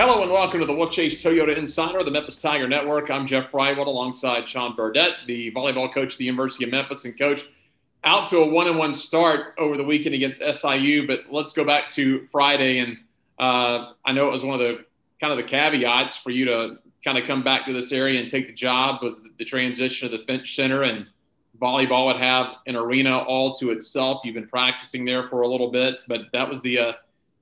Hello and welcome to the Wolfchase Toyota Insider, the Memphis Tiger Network. I'm Jeff Brightwell alongside Sean Burdette, the volleyball coach at the University of Memphis, and coach out to a 1-1 start over the weekend against SIU. But let's go back to Friday, and I know it was one of the caveats for you to kind of come back to this area and take the job was the transition of the Finch Center, and volleyball would have an arena all to itself. You've been practicing there for a little bit, but that was the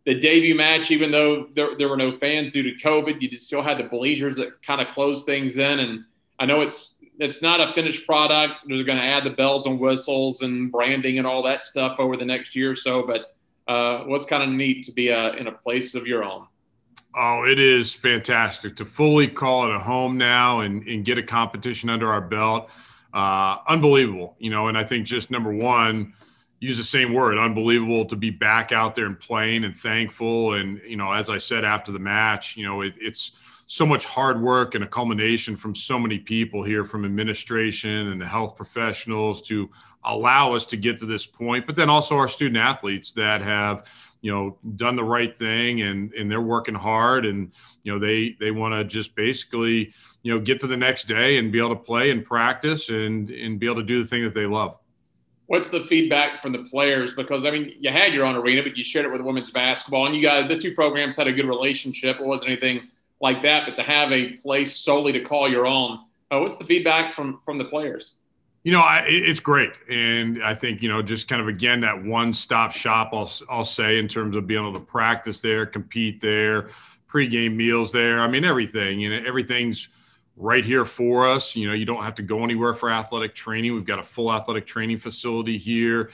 debut match. Even though there were no fans due to COVID, you still had the bleachers that kind of closed things in. And I know it's not a finished product. They're going to add the bells and whistles and branding and all that stuff over the next year or so. But what's kind of neat to be in a place of your own. Oh, it is fantastic to fully call it a home now and get a competition under our belt. Unbelievable, and I think just number one, use the same word, unbelievable to be back out there and playing and thankful. And, as I said after the match, it's so much hard work and a culmination from so many people here, from administration and the health professionals, to allow us to get to this point. But then also our student athletes that have, done the right thing and they're working hard, and, they want to just basically, get to the next day and be able to play and practice and be able to do the thing that they love. What's the feedback from the players? Because, you had your own arena, but you shared it with women's basketball, and you guys, the two programs had a good relationship. It wasn't anything like that, but to have a place solely to call your own, what's the feedback from the players? It's great. And I think, just kind of, again, that one-stop shop, I'll say, in terms of being able to practice there, compete there, pregame meals there. Everything, everything's right here for us. You don't have to go anywhere for athletic training. We've got a full athletic training facility here.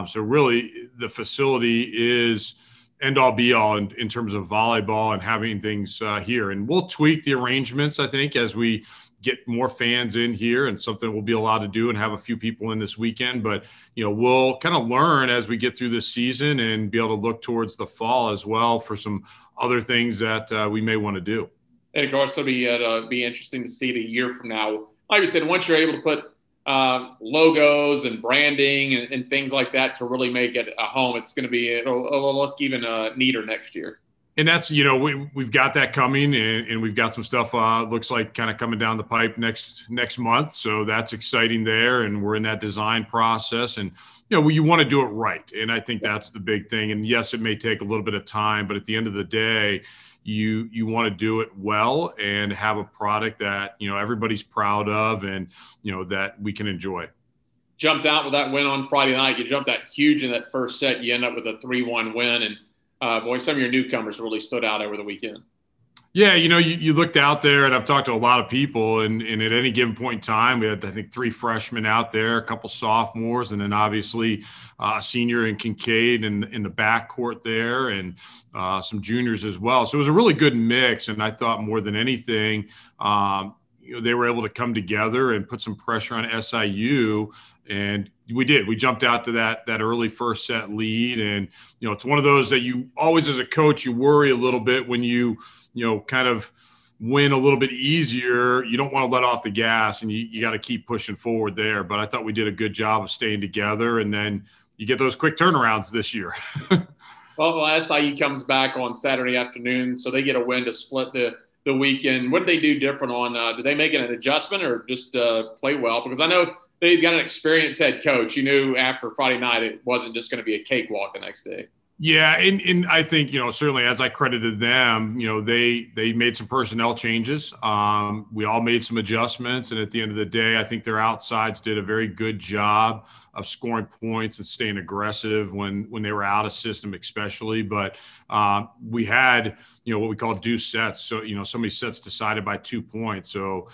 So really the facility is end all be all in terms of volleyball and having things here. And we'll tweak the arrangements, I think, as we get more fans in here, and something we'll be allowed to do and have a few people in this weekend. But, we'll kind of learn as we get through this season and be able to look towards the fall as well for some other things that we may want to do. And of course, it'll be interesting to see it a year from now. Like you said, once you're able to put logos and branding and things like that to really make it a home, it'll look even neater next year. And that's, we've got that coming, and we've got some stuff looks like kind of coming down the pipe next month. So that's exciting there. And we're in that design process, and, you want to do it right. And I think that's the big thing. And yes, it may take a little bit of time, but at the end of the day, you want to do it well and have a product that, everybody's proud of and, that we can enjoy. Jumped out with that win on Friday night. You jumped out huge in that first set. You end up with a 3-1 win. And boy, some of your newcomers really stood out over the weekend. Yeah, you looked out there, and I've talked to a lot of people, and at any given point in time, we had, I think, 3 freshmen out there, a couple sophomores, and then obviously a senior in Kincaid in the backcourt there, and some juniors as well. So it was a really good mix, and I thought more than anything, they were able to come together and put some pressure on SIU, and we did. We jumped out to that early first set lead, and it's one of those that you always, as a coach, you worry a little bit when you kind of win a little bit easier. You don't want to let off the gas, and you got to keep pushing forward there. But I thought we did a good job of staying together, and then you get those quick turnarounds this year. Well, SIU comes back on Saturday afternoon, so they get a win to split the weekend. What did they do different on? Did they make an adjustment or just play well? Because I know they've got an experienced head coach. You knew after Friday night it wasn't just going to be a cakewalk the next day. Yeah, and I think, certainly as I credited them, they made some personnel changes. We all made some adjustments, and at the end of the day, I think their outsides did a very good job of scoring points and staying aggressive when they were out of system, especially. But we had, what we call deuce sets. So, so many sets decided by 2 points. So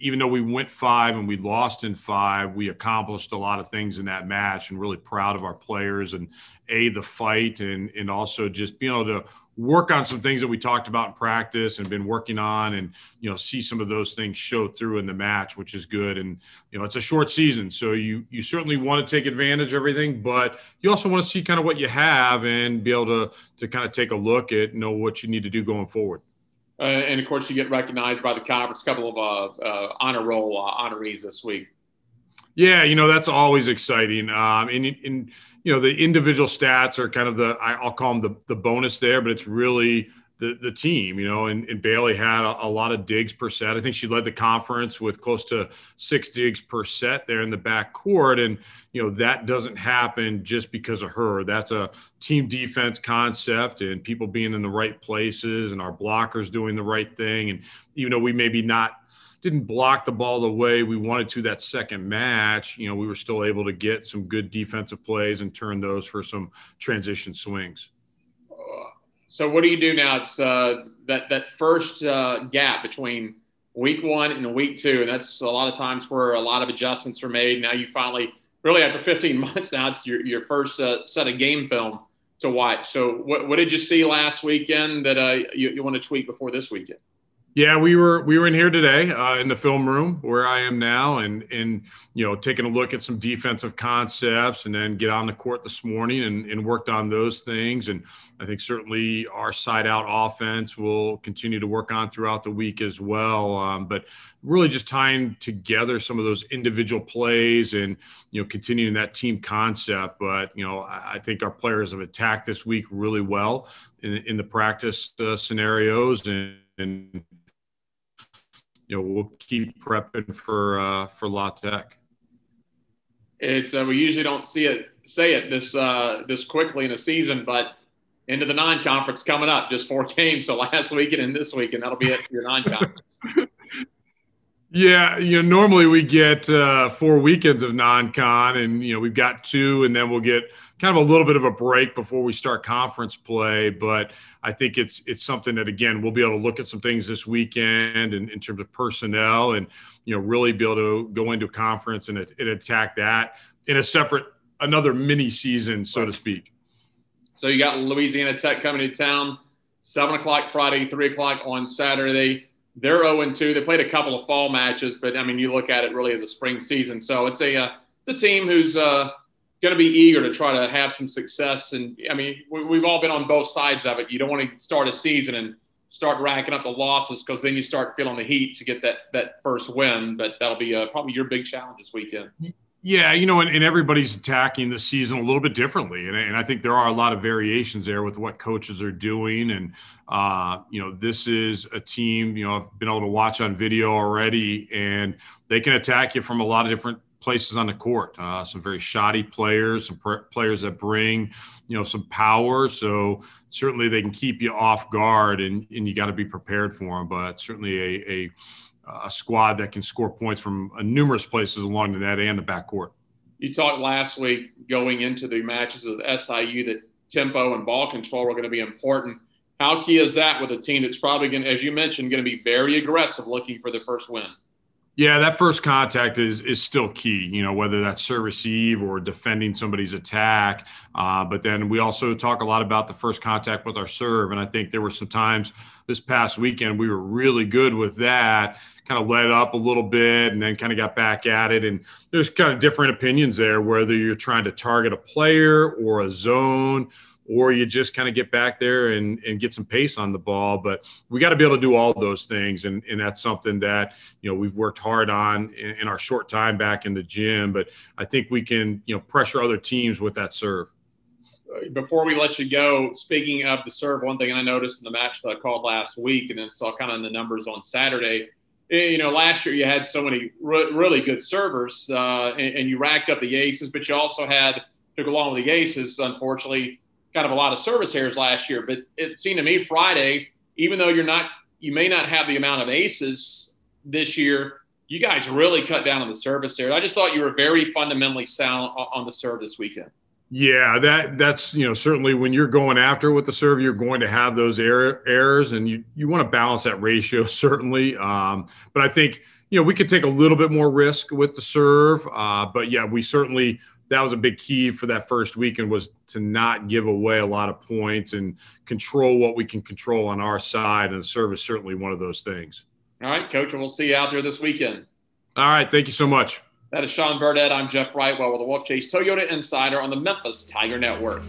even though we went 5 and we lost in 5, we accomplished a lot of things in that match, and really proud of our players and the fight and also just being able to work on some things that we talked about in practice and been working on, and, see some of those things show through in the match, which is good. And, it's a short season, so you certainly want to take advantage of everything, but you also want to see kind of what you have and be able to kind of take a look at, what you need to do going forward. And of course you get recognized by the conference, a couple of honor roll honorees this week. Yeah, that's always exciting. And the individual stats are kind of I'll call them the bonus there, but it's really the team, and Bailey had a lot of digs per set. I think she led the conference with close to 6 digs per set there in the backcourt. And, that doesn't happen just because of her. That's a team defense concept and people being in the right places and our blockers doing the right thing. And even though we maybe didn't block the ball the way we wanted to that second match, we were still able to get some good defensive plays and turn those for some transition swings. So what do you do now? It's that first gap between week 1 and week 2, and that's a lot of times where a lot of adjustments are made. Now you finally, really after 15 months now, it's your first set of game film to watch. So what did you see last weekend that you want to tweak before this weekend? Yeah, we were in here today in the film room where I am now, and taking a look at some defensive concepts, and then get on the court this morning and worked on those things. And I think certainly our side out offense will continue to work on throughout the week as well. But really just tying together some of those individual plays and continuing that team concept. But I think our players have attacked this week really well in the practice scenarios, and we'll keep prepping for La Tech. It's we usually don't say it this quickly in a season, but into the non-conference coming up, just 4 games. So last weekend and this weekend, that'll be it for your non-conference. Yeah, normally we get 4 weekends of non-con, and we've got 2, and then we'll get kind of a little bit of a break before we start conference play. But I think it's something that, again, we'll be able to look at some things this weekend in terms of personnel, and really be able to go into a conference and attack that in a separate, another mini season, so to speak. So you got Louisiana Tech coming to town, 7 o'clock Friday, 3 o'clock on Saturday. They're 0-2. They played a couple of fall matches, but, you look at it really as a spring season. So it's a team who's going to be eager to try to have some success. And, we've all been on both sides of it. You don't want to start a season and start racking up the losses, because then you start feeling the heat to get that first win. But that'll be probably your big challenge this weekend. Yeah, and everybody's attacking the season a little bit differently. And I think there are a lot of variations there with what coaches are doing. And, this is a team, I've been able to watch on video already, and they can attack you from a lot of different places on the court. Some very shoddy players, some players that bring, some power. So certainly they can keep you off guard, and you got to be prepared for them. But certainly a squad that can score points from numerous places along the net and the backcourt. You talked last week going into the matches with SIU that tempo and ball control are going to be important. How key is that with a team that's probably going to, as you mentioned, going to be very aggressive looking for the first win? Yeah, that first contact is still key, whether that's serve receive or defending somebody's attack. But then we also talk a lot about the first contact with our serve. And I think there were some times this past weekend we were really good with that, kind of let up a little bit and then kind of got back at it. And there's kind of different opinions there, whether you're trying to target a player or a zone, or you just kind of get back there and get some pace on the ball. But we got to be able to do all those things. And that's something that, we've worked hard on in our short time back in the gym. But I think we can, pressure other teams with that serve. Before we let you go, speaking of the serve, one thing I noticed in the match that I called last week and then saw kind of in the numbers on Saturday, last year you had so many really good servers and you racked up the aces, but you also took along with the aces, unfortunately, kind of a lot of service errors last year. But it seemed to me Friday, even though you may not have the amount of aces this year, you guys really cut down on the service errors. I just thought you were very fundamentally sound on the serve this weekend. Yeah, that's certainly when you're going after with the serve, you're going to have those errors, and you want to balance that ratio certainly. But I think we could take a little bit more risk with the serve. But yeah, that was a big key for that first weekend, was to not give away a lot of points and control what we can control on our side. And the serve is certainly one of those things. All right, Coach, we'll see you out there this weekend. All right, thank you so much. That is Sean Burdette. I'm Jeff Brightwell with the Wolfchase Toyota Insider on the Memphis Tiger Network.